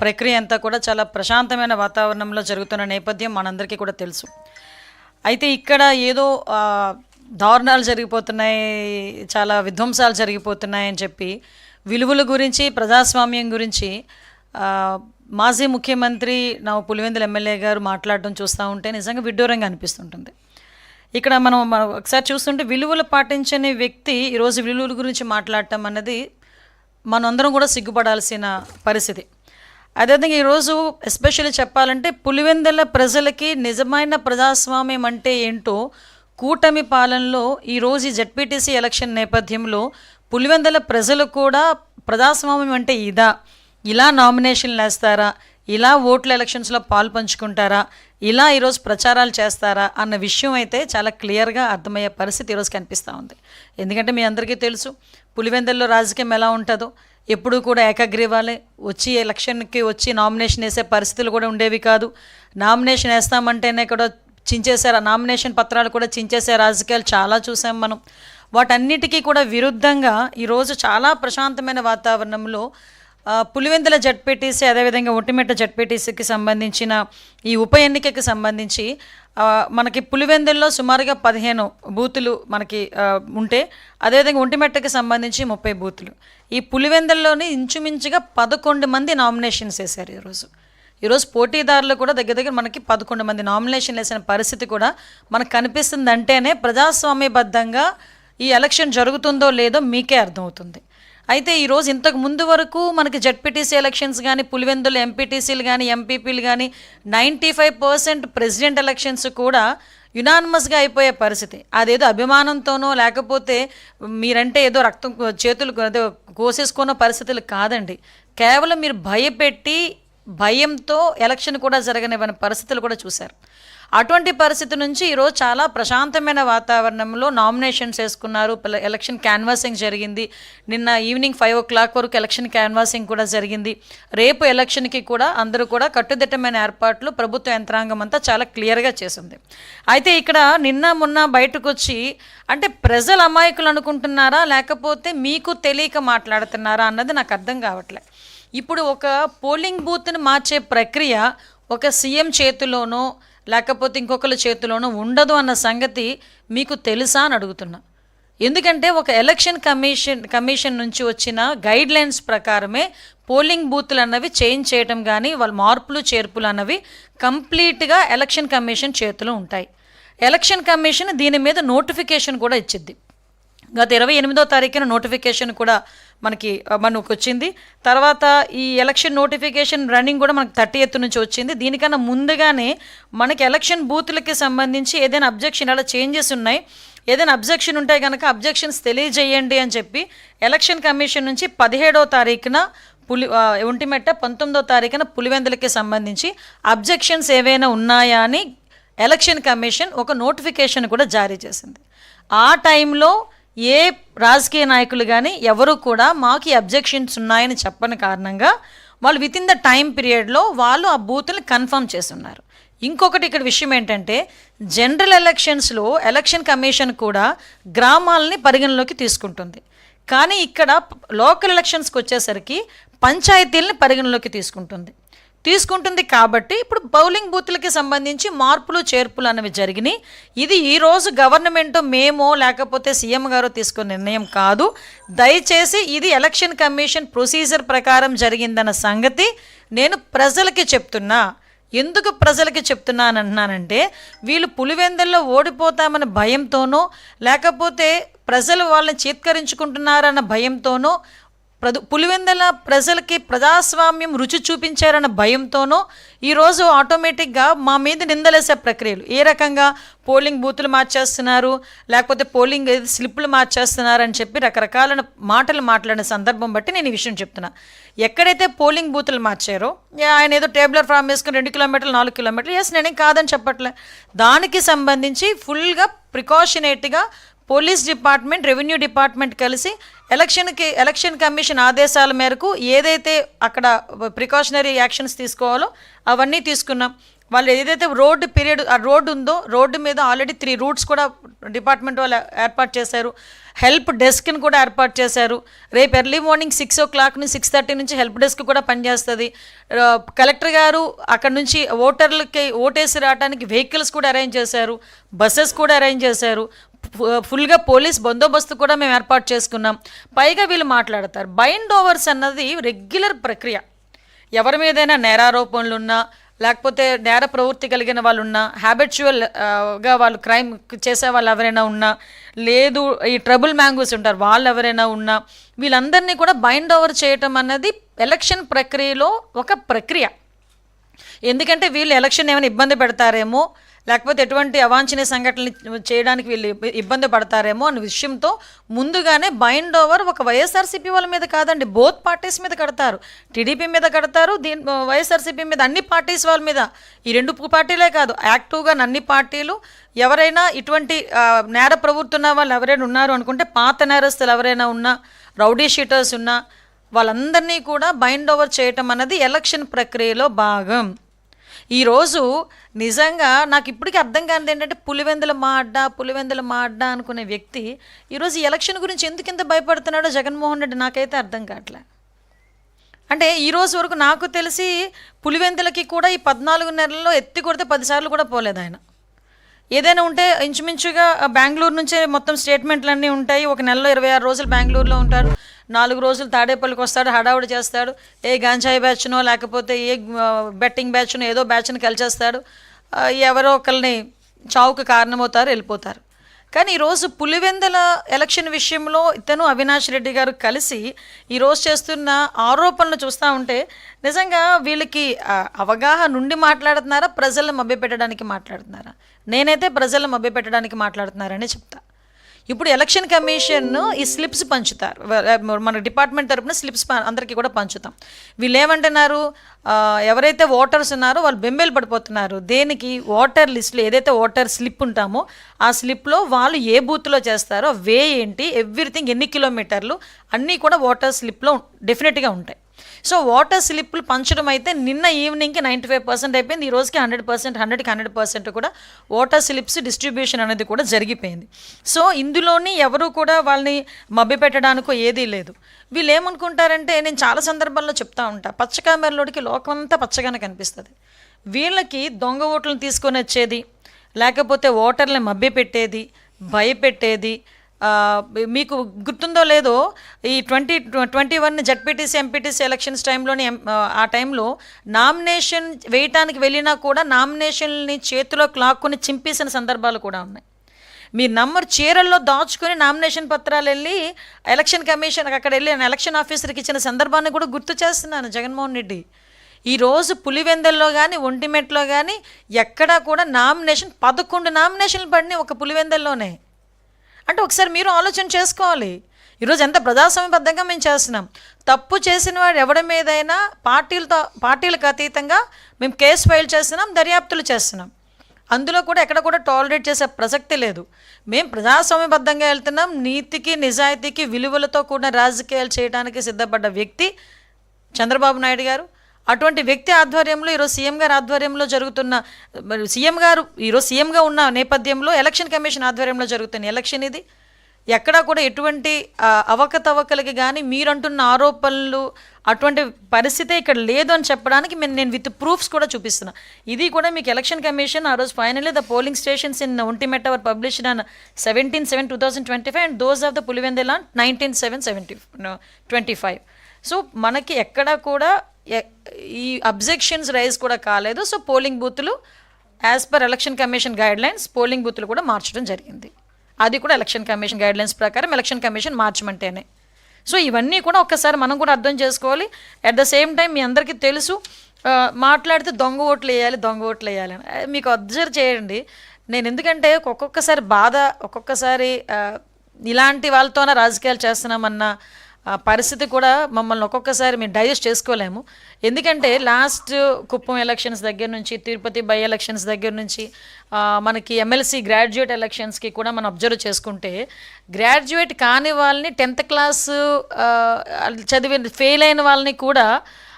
ప్రక్రియ అంతా కూడా చాలా ప్రశాంతమైన వాతావరణంలో జరుగుతున్న నేపథ్యం మనందరికీ కూడా తెలుసు. అయితే ఇక్కడ ఏదో దారుణాలు జరిగిపోతున్నాయి, చాలా విధ్వంసాలు జరిగిపోతున్నాయని చెప్పి విలువల గురించి, ప్రజాస్వామ్యం గురించి మాజీ ముఖ్యమంత్రి పులివెందుల ఎమ్మెల్యే గారు మాట్లాడడం చూస్తూ ఉంటే నిజంగా విడ్డూరంగా అనిపిస్తుంటుంది. ఇక్కడ మనం ఒకసారి చూస్తుంటే విలువలు పాటించని వ్యక్తి ఈరోజు విలువల గురించి మాట్లాడటం అన్నది మనందరం కూడా సిగ్గుపడాల్సిన పరిస్థితి. అదేవిధంగా ఈరోజు ఎస్పెషల్లీ చెప్పాలంటే పులివెందుల ప్రజలకి నిజమైన ప్రజాస్వామ్యం అంటే ఏంటో కూటమి పాలనలో ఈరోజు ఈ జెడ్పీటీసీ ఎలక్షన్ నేపథ్యంలో పులివెందుల ప్రజలు కూడా ప్రజాస్వామ్యం అంటే ఇలా నామినేషన్లు వేస్తారా, ఇలా ఓట్ల ఎలక్షన్స్లో పాలు పంచుకుంటారా, ఇలా ఈరోజు ప్రచారాలు చేస్తారా అన్న విషయం అయితే చాలా క్లియర్గా అర్థమయ్యే పరిస్థితి ఈరోజు కనిపిస్తూ ఉంది. ఎందుకంటే మీ అందరికీ తెలుసు పులివెందుల్లో రాజకీయం ఎలా ఉంటుందో. ఎప్పుడూ కూడా ఏకగ్రీవాలే, వచ్చి ఎలక్షన్కి వచ్చి నామినేషన్ వేసే పరిస్థితులు కూడా ఉండేవి కాదు. నామినేషన్ వేస్తామంటేనే కూడా చించేశారు, నామినేషన్ పత్రాలు కూడా చించేసే రాజకీయాలు చాలా చూసాం మనం. వాటన్నిటికీ కూడా విరుద్ధంగా ఈరోజు చాలా ప్రశాంతమైన వాతావరణంలో పులివెందుల జెడ్పీటీసీ, అదేవిధంగా ఒంటిమిట్ట జెడ్పీటీసీకి సంబంధించిన ఈ ఉప ఎన్నికకి సంబంధించి మనకి పులివెందుల్లో సుమారుగా 15 బూతులు మనకి ఉంటే, అదేవిధంగా ఒంటిమిట్టకి సంబంధించి 30 బూతులు. ఈ పులివెందుల్లోని ఇంచుమించుగా 11 మంది నామినేషన్స్ వేశారు. ఈరోజు పోటీదారులు కూడా దగ్గర మనకి 11 మంది నామినేషన్లు వేసిన పరిస్థితి కూడా మనకు కనిపిస్తుంది. అంటేనే ప్రజాస్వామ్యబద్ధంగా ఈ ఎలక్షన్ జరుగుతుందో లేదో మీకే అర్థమవుతుంది. అయితే ఈరోజు ఇంతకు ముందు వరకు మనకి జెడ్పీటీసీ ఎలక్షన్స్ కానీ, పులివెందుల ఎంపీటీసీలు కానీ, ఎంపీపీలు కానీ 95% ప్రెసిడెంట్ ఎలక్షన్స్ కూడా యునానిమస్గా అయిపోయే పరిస్థితి. అదేదో అభిమానంతోనో లేకపోతే మీరంటే ఏదో రక్తం చేతులు ఏదో కోసేసుకున్న పరిస్థితులు కాదండి. కేవలం మీరు భయంతో ఎలక్షన్ కూడా జరగనివ్వని పరిస్థితులు కూడా చూశారు. అటువంటి పరిస్థితి నుంచి ఈరోజు చాలా ప్రశాంతమైన వాతావరణంలో నామినేషన్స్ వేసుకున్నారు. ఎలక్షన్ క్యాన్వాసింగ్ జరిగింది. నిన్న ఈవినింగ్ 5 o'clock వరకు ఎలక్షన్ క్యాన్వాసింగ్ కూడా జరిగింది. రేపు ఎలక్షన్కి కూడా అందరూ కూడా కట్టుదిట్టమైన ఏర్పాట్లు ప్రభుత్వ యంత్రాంగం అంతా చాలా క్లియర్గా చేసింది. అయితే ఇక్కడ మొన్న బయటకు వచ్చి అంటే ప్రజలు అమాయకులు అనుకుంటున్నారా, లేకపోతే మీకు తెలియక మాట్లాడుతున్నారా అన్నది నాకు అర్థం కావట్లే. ఇప్పుడు ఒక పోలింగ్ బూత్ని మార్చే ప్రక్రియ ఒక సీఎం చేతిలోనో లేకపోతే ఇంకొకరి చేతిలోనో ఉండదు అన్న సంగతి మీకు తెలుసా అని అడుగుతున్నా. ఎందుకంటే ఒక ఎలక్షన్ కమిషన్ నుంచి వచ్చిన గైడ్ లైన్స్ ప్రకారమే పోలింగ్ బూత్లు అన్నవి చేంజ్ చేయడం కానీ వాళ్ళ మార్పులు చేర్పులు అన్నవి కంప్లీట్గా ఎలక్షన్ కమిషన్ చేతిలో ఉంటాయి. ఎలక్షన్ కమిషన్ దీని మీద నోటిఫికేషన్ కూడా ఇచ్చింది. గత 28వ తారీఖున నోటిఫికేషన్ కూడా మనకు వచ్చింది. తర్వాత ఈ ఎలక్షన్ నోటిఫికేషన్ రన్నింగ్ కూడా మనకు 30th నుంచి వచ్చింది. దీనికన్నా ముందుగానే మనకి ఎలక్షన్ బూత్లకి సంబంధించి ఏదైనా అబ్జెక్షన్ అలా చేంజెస్ ఉన్నాయి, ఏదైనా అబ్జెక్షన్ ఉంటే కనుక అబ్జెక్షన్స్ తెలియజేయండి అని చెప్పి ఎలక్షన్ కమిషన్ నుంచి 17వ తారీఖున ఒంటిమిట్ట, 19వ తారీఖున పులివెందులకి సంబంధించి అబ్జెక్షన్స్ ఏవైనా ఉన్నాయా అని ఎలక్షన్ కమిషన్ ఒక నోటిఫికేషన్ కూడా జారీ చేసింది. ఆ టైంలో ఏ రాజకీయ నాయకులు కానీ ఎవరు కూడా మాకు ఈ అబ్జెక్షన్స్ ఉన్నాయని చెప్పని కారణంగా వాళ్ళు విత్ ఇన్ ద టైం పీరియడ్లో వాళ్ళు ఆ బూత్ని కన్ఫర్మ్ చేస్తున్నారు. ఇంకొకటి ఇక్కడ విషయం ఏంటంటే జనరల్ ఎలక్షన్స్లో ఎలక్షన్ కమిషన్ కూడా గ్రామాలని పరిగణలోకి తీసుకుంటుంది. కానీ ఇక్కడ లోకల్ ఎలక్షన్స్కి వచ్చేసరికి పంచాయతీలని పరిగణలోకి తీసుకుంటుంది కాబట్టి ఇప్పుడు పోలింగ్ బూత్లకి సంబంధించి మార్పులు చేర్పులు అనేవి జరిగినాయి. ఇది ఈరోజు గవర్నమెంట్ మేమో లేకపోతే సీఎం గారు తీసుకున్న నిర్ణయం కాదు. దయచేసి ఇది ఎలక్షన్ కమిషన్ ప్రొసీజర్ ప్రకారం జరిగిందన్న సంగతి నేను ప్రజలకి చెప్తున్నా. ఎందుకు ప్రజలకి చెప్తున్నానంటున్నానంటే వీళ్ళు పులివెందుల్లో ఓడిపోతామన్న భయంతోనో లేకపోతే ప్రజలు వాళ్ళని చీత్కరించుకుంటున్నారన్న భయంతోనో పులివెందుల ప్రజలకి ప్రజాస్వామ్యం రుచి చూపించారన్న భయంతోనో ఈరోజు ఆటోమేటిక్గా మా మీద నిందలేసే ప్రక్రియలు ఏ రకంగా పోలింగ్ బూతులు మార్చేస్తున్నారు, లేకపోతే పోలింగ్ స్లిప్పులు మార్చేస్తున్నారు అని చెప్పి రకరకాల మాటలు మాట్లాడిన సందర్భం బట్టి నేను ఈ విషయం చెప్తున్నా. ఎక్కడైతే పోలింగ్ బూతులు మార్చారో ఆయన ఏదో టేబులర్ ఫామ్ వేసుకుని 2 కిలోమీటర్లు 4 కిలోమీటర్లు ఎస్ నేనేం కాదని చెప్పట్లే. దానికి సంబంధించి ఫుల్గా ప్రికాషనేట్గా పోలీస్ డిపార్ట్మెంట్, రెవెన్యూ డిపార్ట్మెంట్ కలిసి ఎలక్షన్ కమిషన్ ఆదేశాల మేరకు ఏదైతే అక్కడ ప్రికాషనరీ యాక్షన్స్ తీసుకోవాలో అవన్నీ తీసుకున్నాం. వాళ్ళు ఏదైతే ఆ రోడ్డు ఉందో రోడ్డు మీద ఆల్రెడీ 3 రూట్స్ కూడా డిపార్ట్మెంట్ వాళ్ళు ఏర్పాటు చేశారు. హెల్ప్ డెస్క్ని కూడా ఏర్పాటు చేశారు. రేపు ఎర్లీ మార్నింగ్ 6 నుంచి 6:30 నుంచి హెల్ప్ డెస్క్ కూడా పనిచేస్తుంది. కలెక్టర్ గారు అక్కడ నుంచి ఓటర్లకి ఓటేసి రావడానికి వెహికల్స్ కూడా అరేంజ్ చేశారు, బస్సెస్ కూడా అరేంజ్ చేశారు. ఫుల్గా పోలీస్ బందోబస్తు కూడా మేము ఏర్పాటు చేసుకున్నాం. పైగా వీళ్ళు మాట్లాడతారు బైండ్ ఓవర్స్ అన్నది రెగ్యులర్ ప్రక్రియ. ఎవరి మీదైనా నేరారోపణలు ఉన్నా, లేకపోతే నేర ప్రవృత్తి కలిగిన వాళ్ళు ఉన్నా, హ్యాబిచువల్గా వాళ్ళు క్రైమ్ చేసే వాళ్ళు ఎవరైనా ఉన్నా, లేదు ఈ ట్రబుల్ మ్యాంగోస్ ఉంటారు వాళ్ళు ఎవరైనా ఉన్నా, వీళ్ళందరినీ కూడా బైండ్ ఓవర్ చేయటం అన్నది ఎలక్షన్ ప్రక్రియలో ఒక ప్రక్రియ. ఎందుకంటే వీళ్ళు ఎలక్షన్ ఏమైనా ఇబ్బంది పెడతారేమో, లేకపోతే ఎటువంటి అవాంఛనీయ సంఘటనలు చేయడానికి వీళ్ళు ఇబ్బంది పడతారేమో అనే విషయంతో ముందుగానే బైండ్ ఓవర్ ఒక వైఎస్ఆర్సీపీ వాళ్ళ మీద కాదండి, బోత్ పార్టీస్ మీద కడతారు. టీడీపీ మీద కడతారు, వైఎస్ఆర్సీపీ మీద, అన్ని పార్టీస్ వాళ్ళ మీద. ఈ 2 పార్టీలే కాదు, యాక్టివ్గా అన్ని పార్టీలు ఎవరైనా ఇటువంటి నేర ప్రవృత్తి ఉన్న వాళ్ళు ఎవరైనా ఉన్నారు అనుకుంటే, పాత నేరస్తులు ఎవరైనా ఉన్నా, రౌడీ షీటర్స్ ఉన్నా, వాళ్ళందరినీ కూడా బైండ్ ఓవర్ చేయటం అన్నది ఎలక్షన్ ప్రక్రియలో భాగం. ఈరోజు నిజంగా నాకు ఇప్పటికీ అర్థం కానిది ఏంటంటే, పులివెందుల మా అడ్డా అనుకునే వ్యక్తి ఈరోజు ఈ ఎలక్షన్ గురించి ఎందుకు ఇంత భయపడుతున్నాడో జగన్మోహన్ రెడ్డి నాకైతే అర్థం కావట్లే. అంటే ఈరోజు వరకు నాకు తెలిసి పులివెందులకి కూడా ఈ 14 నెలల్లో ఎత్తి కొడితే 10 సార్లు కూడా పోలేదు ఆయన. ఏదైనా ఉంటే ఇంచుమించుగా బెంగళూరు నుంచే మొత్తం స్టేట్మెంట్లన్నీ ఉంటాయి. ఒక నెలలో 26 రోజులు బెంగళూరులో ఉంటారు, 4 రోజులు తాడేపల్లికి వస్తాడు, హడావుడి చేస్తాడు, ఏ గాంజాయి బ్యాచ్నో లేకపోతే ఏ బెట్టింగ్ బ్యాచ్నో ఏదో బ్యాచ్ని కలిచేస్తాడు, ఎవరో ఒకరిని చావుకు కారణమవుతారు, వెళ్ళిపోతారు. కానీ ఈరోజు పులివెందుల ఎలక్షన్ విషయంలో ఇతను అవినాష్ రెడ్డి గారు కలిసి ఈరోజు చేస్తున్న ఆరోపణలు చూస్తూ ఉంటే నిజంగా వీళ్ళకి అవగాహన నుండి మాట్లాడుతున్నారా, ప్రజలను మభ్యపెట్టడానికి మాట్లాడుతున్నారా? నేనైతే ప్రజలను మభ్యపెట్టడానికి మాట్లాడుతున్నారని చెప్తా. ఇప్పుడు ఎలక్షన్ కమిషన్ ఈ స్లిప్స్ పంచుతారు, మన డిపార్ట్మెంట్ తరపున స్లిప్స్ అందరికీ కూడా పంచుతాం. వీళ్ళు ఏమంటున్నారు, ఎవరైతే ఓటర్స్ ఉన్నారో వాళ్ళు బెంబేలు పడిపోతున్నారు. దేనికి? ఓటర్ లిస్టులో ఏదైతే ఓటర్ స్లిప్ ఉంటామో ఆ స్లిప్లో వాళ్ళు ఏ బూత్లో చేస్తారో, వే ఏంటి, ఎవ్రీథింగ్, ఎన్ని కిలోమీటర్లు అన్నీ కూడా ఓటర్ స్లిప్లో డెఫినెట్గా ఉంటాయి. సో ఓటర్ స్లిప్లు పంచడం అయితే నిన్న ఈవినింగ్కి 95% అయిపోయింది. ఈ రోజుకి 100%, 100కి 100% కూడా ఓటర్ స్లిప్స్ డిస్ట్రిబ్యూషన్ అనేది కూడా జరిగిపోయింది. సో ఇందులోని ఎవరు కూడా వాళ్ళని మభ్యపెట్టడానికో ఏదీ లేదు. వీళ్ళు ఏమనుకుంటారంటే, నేను చాలా సందర్భాల్లో చెప్తా ఉంటా, పచ్చకామెరలోడికి లోకమంతా పచ్చగానే కనిపిస్తుంది. వీళ్ళకి దొంగ ఓట్లను తీసుకొని వచ్చేది, లేకపోతే ఓటర్లని మభ్యపెట్టేది, భయపెట్టేది. మీకు గుర్తుందో లేదో, ఈ 2021 జడ్పీటీసీ ఎంపీటీసీ ఎలక్షన్స్ టైంలోని ఆ టైంలో నామినేషన్ వేయటానికి వెళ్ళినా కూడా నామినేషన్ని చేతిలో లాక్కుని చింపేసిన సందర్భాలు కూడా ఉన్నాయి. మీ నంబర్ చీరల్లో దాచుకొని నామినేషన్ పత్రాలు వెళ్ళి ఎలక్షన్ కమిషన్ అక్కడ వెళ్ళి ఎలక్షన్ ఆఫీసర్కి ఇచ్చిన సందర్భాన్ని కూడా గుర్తు చేస్తున్నాను జగన్మోహన్ రెడ్డి. ఈరోజు పులివెందుల్లో కానీ ఒంటిమెట్లో కానీ ఎక్కడా కూడా 11 నామినేషన్లు పడినాయి ఒక పులివెందుల్లోనే. అంటే ఒకసారి మీరు ఆలోచన చేసుకోవాలి, ఈరోజు ఎంత ప్రజాస్వామ్యబద్ధంగా మేము చేస్తున్నాం. తప్పు చేసిన వాడు ఎవరి మీదైనా పార్టీలకు అతీతంగా మేము కేసు ఫైల్ చేస్తున్నాం, దర్యాప్తులు చేస్తున్నాం. అందులో కూడా ఎక్కడ కూడా టాలరేట్ చేసే ప్రసక్తి లేదు. మేము ప్రజాస్వామ్యబద్ధంగా వెళ్తున్నాం, నీతికి నిజాయితీకి విలువలతో కూడిన రాజకీయాలు చేయడానికి సిద్ధపడ్డ వ్యక్తి చంద్రబాబు నాయుడు గారు. అటువంటి వ్యక్తి ఆధ్వర్యంలో ఈరోజు సీఎం గారి ఆధ్వర్యంలో జరుగుతున్న, సీఎం గారు ఈరోజు సీఎంగా ఉన్న నేపథ్యంలో ఎలక్షన్ కమిషన్ ఆధ్వర్యంలో జరుగుతున్న ఎలక్షన్ ఇది. ఎక్కడా కూడా ఎటువంటి అవకతవకలకి కానీ మీరంటున్న ఆరోపణలు అటువంటి పరిస్థితే ఇక్కడ లేదు అని చెప్పడానికి నేను విత్ ప్రూఫ్స్ కూడా చూపిస్తున్నా. ఇది కూడా మీకు ఎలక్షన్ కమిషన్ ఆ రోజు finally the polling stations in Vontimitta our published on 17/7/2025 and those of the Pulivendula 19/7/25. So మనకి ఎక్కడా కూడా ఈ అబ్జెక్షన్స్ రైజ్ కూడా కాలేదు. సో పోలింగ్ బూతులు as per election commission guidelines polling బూతులు కూడా మార్చడం జరిగింది. అది కూడా ఎలక్షన్ కమిషన్ గైడ్లైన్స్ ప్రకారం ఎలక్షన్ కమిషన్ మార్చమంటేనే. సో ఇవన్నీ కూడా ఒక్కసారి మనం కూడా అర్థం చేసుకోవాలి. అట్ ద సేమ్ టైం మీ అందరికీ తెలుసు, మాట్లాడితే దొంగ ఓట్లు వేయాలి అని. మీకు అబ్జర్వ్ చేయండి, నేను ఎందుకంటే ఒక్కొక్కసారి బాధ, ఒక్కొక్కసారి ఇలాంటి వాళ్ళతోనే రాజకీయాలు చేస్తున్నామన్న పరిస్థితి కూడా మమ్మల్ని ఒక్కొక్కసారి మేము డైజెస్ట్ చేసుకోలేము. ఎందుకంటే లాస్ట్ కుప్పం ఎలక్షన్స్ దగ్గర నుంచి, తిరుపతి బై ఎలక్షన్స్ దగ్గర నుంచి, మనకి ఎమ్మెల్సీ గ్రాడ్యుయేట్ ఎలక్షన్స్కి కూడా మనం అబ్జర్వ్ చేసుకుంటే, గ్రాడ్యుయేట్ కాని వాళ్ళని 10th క్లాస్ చదివి ఫెయిల్ అయిన వాళ్ళని కూడా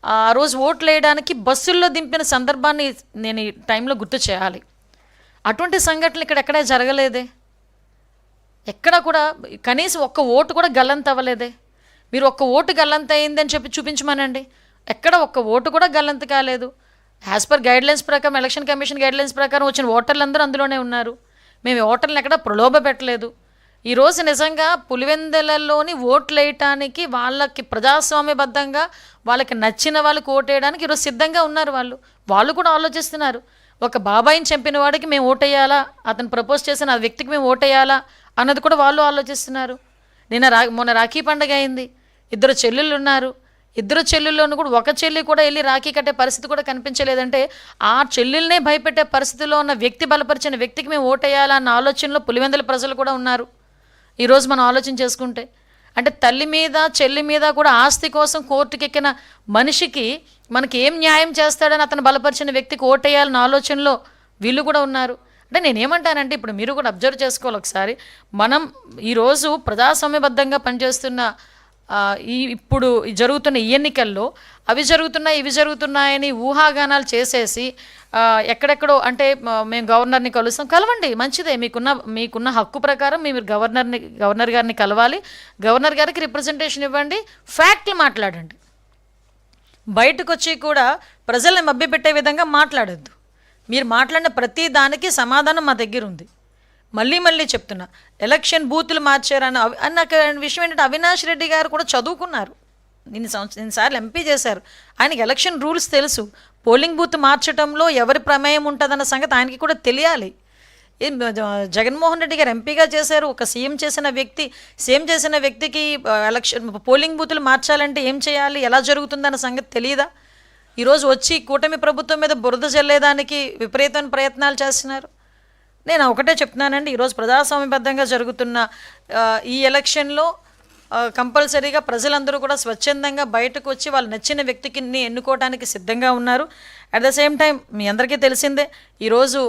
ఆ రోజు ఓట్లు వేయడానికి బస్సుల్లో దింపిన సందర్భాన్ని నేను ఈ టైంలో గుర్తు చేయాలి. అటువంటి సంఘటనలు ఇక్కడ ఎక్కడా జరగలేదే. ఎక్కడ కూడా కనీసం ఒక్క ఓటు కూడా గల్లంత అవ్వలేదే. మీరు ఒక్క ఓటు గల్లంత అయిందని చెప్పి చూపించమనండి. ఎక్కడ ఒక్క ఓటు కూడా గల్లంత కాలేదు. యాజ్ పర్ గైడ్లైన్స్ ప్రకారం, ఎలక్షన్ కమిషన్ గైడ్లైన్స్ ప్రకారం వచ్చిన ఓటర్లందరూ అందులోనే ఉన్నారు. మేము ఓటర్లను ఎక్కడ ప్రలోభ పెట్టలేదు. ఈరోజు నిజంగా పులివెందులలోని ఓట్లు వేయటానికి వాళ్ళకి ప్రజాస్వామ్యబద్ధంగా వాళ్ళకి నచ్చిన వాళ్ళకి ఓటేయడానికి ఈరోజు సిద్ధంగా ఉన్నారు. వాళ్ళు కూడా ఆలోచిస్తున్నారు. ఒక బాబాయిని చంపిన వాడికి మేము ఓటేయాలా, అతను ప్రపోజ్ చేసిన ఆ వ్యక్తికి మేము ఓటేయాలా అన్నది కూడా వాళ్ళు ఆలోచిస్తున్నారు. మొన్న రాఖీ పండుగ అయింది. 2 చెల్లెళ్ళు ఉన్నారు. 2 చెల్లెల్లోనూ కూడా ఒక చెల్లి కూడా వెళ్ళి రాఖీ కట్టే పరిస్థితి కూడా కనిపించలేదంటే ఆ చెల్లెల్నే భయపెట్టే పరిస్థితిలో ఉన్న వ్యక్తి, బలపరిచిన వ్యక్తికి మేము ఓటేయాలా అన్న ఆలోచనలో పులివెందుల ప్రజలు కూడా ఉన్నారు. ఈరోజు మనం ఆలోచన చేసుకుంటే అంటే తల్లి మీద చెల్లి మీద కూడా ఆస్తి కోసం కోర్టుకెక్కిన మనిషికి మనకి ఏం న్యాయం చేస్తాడని అతను బలపరిచిన వ్యక్తికి ఓటేయాలన్న ఆలోచనలో వీళ్ళు కూడా ఉన్నారు. అంటే నేనేమంటానంటే ఇప్పుడు మీరు కూడా అబ్జర్వ్ చేసుకోవాలి ఒకసారి. మనం ఈరోజు ప్రజాస్వామ్యబద్ధంగా పనిచేస్తున్న ఇప్పుడు జరుగుతున్న ఈ ఎన్నికల్లో అవి జరుగుతున్నాయి ఇవి జరుగుతున్నాయని ఊహాగానాలు చేసేసి ఎక్కడెక్కడో అంటే మేము గవర్నర్ని కలుస్తాం, కలవండి, మంచిదే. మీకున్న హక్కు ప్రకారం మీరు గవర్నర్ గారిని కలవాలి, గవర్నర్ గారికి రిప్రజెంటేషన్ ఇవ్వండి, ఫ్యాక్ట్లు మాట్లాడండి. బయటకు వచ్చి కూడా ప్రజల్ని మభ్యపెట్టే విధంగా మాట్లాడొద్దు. మీరు మాట్లాడిన ప్రతి దానికి సమాధానం మా దగ్గర ఉంది. మళ్ళీ చెప్తున్నా, ఎలక్షన్ బూతులు మార్చారని నాకు విషయం ఏంటంటే అవినాష్ రెడ్డి గారు కూడా చదువుకున్నారు. ఎన్నిసార్లు ఎంపీ చేశారు. ఆయనకి ఎలక్షన్ రూల్స్ తెలుసు. పోలింగ్ బూత్ మార్చడంలో ఎవరి ప్రమేయం ఉంటుందన్న సంగతి ఆయనకి కూడా తెలియాలి. జగన్మోహన్ రెడ్డి గారు ఎంపీగా చేశారు. ఒక సీఎం చేసిన వ్యక్తికి ఎలక్షన్ పోలింగ్ బూతులు మార్చాలంటే ఏం చేయాలి, ఎలా జరుగుతుందన్న సంగతి తెలియదా? ఈరోజు వచ్చి కూటమి ప్రభుత్వం మీద బురద జల్లేదానికి విపరీతమైన ప్రయత్నాలు చేస్తున్నారు. నేను ఒకటే చెప్తున్నానండి, ఈరోజు ప్రజాస్వామ్యబద్ధంగా జరుగుతున్న ఈ ఎలక్షన్లో కంపల్సరీగా ప్రజలందరూ కూడా స్వచ్ఛందంగా బయటకు వచ్చి వాళ్ళు నచ్చిన వ్యక్తికి ఎన్నుకోవడానికి సిద్ధంగా ఉన్నారు. అట్ ద సేమ్ టైం మీ అందరికీ తెలిసిందే, ఈరోజు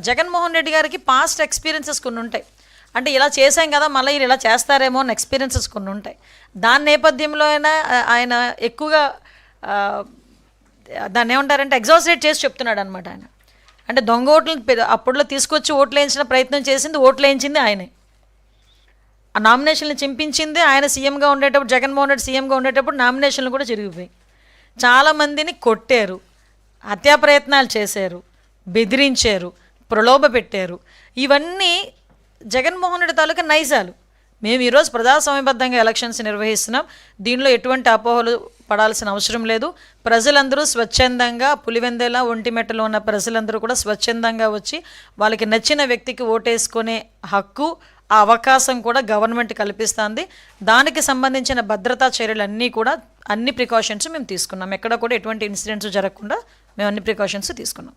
జగన్మోహన్ రెడ్డి గారికి పాస్ట్ ఎక్స్పీరియన్సెస్ కొన్ని ఉంటాయి. అంటే ఇలా చేశాం కదా మళ్ళీ ఇలా చేస్తారేమో అని ఎక్స్పీరియన్సెస్ కొన్ని ఉంటాయి. దాని నేపథ్యంలో ఆయన ఎక్కువగా దాన్ని ఏమంటారంటే ఎగ్జాజరేట్ చేసి చెప్తున్నాడు అనమాట. ఆయన అంటే దొంగ ఓట్లను అప్పుడులో తీసుకొచ్చి ఓట్లు వేయించిన ప్రయత్నం చేసింది, ఓట్లు వేయించింది ఆయనే. ఆ నామినేషన్లు చింపించింది ఆయన. సీఎంగా ఉండేటప్పుడు, జగన్మోహన్ రెడ్డి సీఎంగా ఉండేటప్పుడు నామినేషన్లు కూడా జరిగిపోయి చాలామందిని కొట్టారు, హత్యా ప్రయత్నాలు చేశారు, బెదిరించారు, ప్రలోభ పెట్టారు. ఇవన్నీ జగన్మోహన్ రెడ్డి తాలూకా నైజాలు. మేము ఈరోజు ప్రజాస్వామ్యబద్ధంగా ఎలక్షన్స్ నిర్వహిస్తున్నాం. దీనిలో ఎటువంటి అపోహలు పడాల్సిన అవసరం లేదు. ప్రజలందరూ స్వచ్ఛందంగా, పులివెందుల ఒంటిమెట్టలో ఉన్న ప్రజలందరూ కూడా స్వచ్ఛందంగా వచ్చి వాళ్ళకి నచ్చిన వ్యక్తికి ఓటేసుకునే హక్కు, ఆ అవకాశం కూడా గవర్నమెంట్ కల్పిస్తుంది. దానికి సంబంధించిన భద్రతా చర్యలన్నీ కూడా అన్ని ప్రికాషన్స్ మేము తీసుకున్నాం. ఎక్కడ కూడా ఎటువంటి ఇన్సిడెంట్స్ జరగకుండా మేము అన్ని ప్రికాషన్స్ తీసుకున్నాం.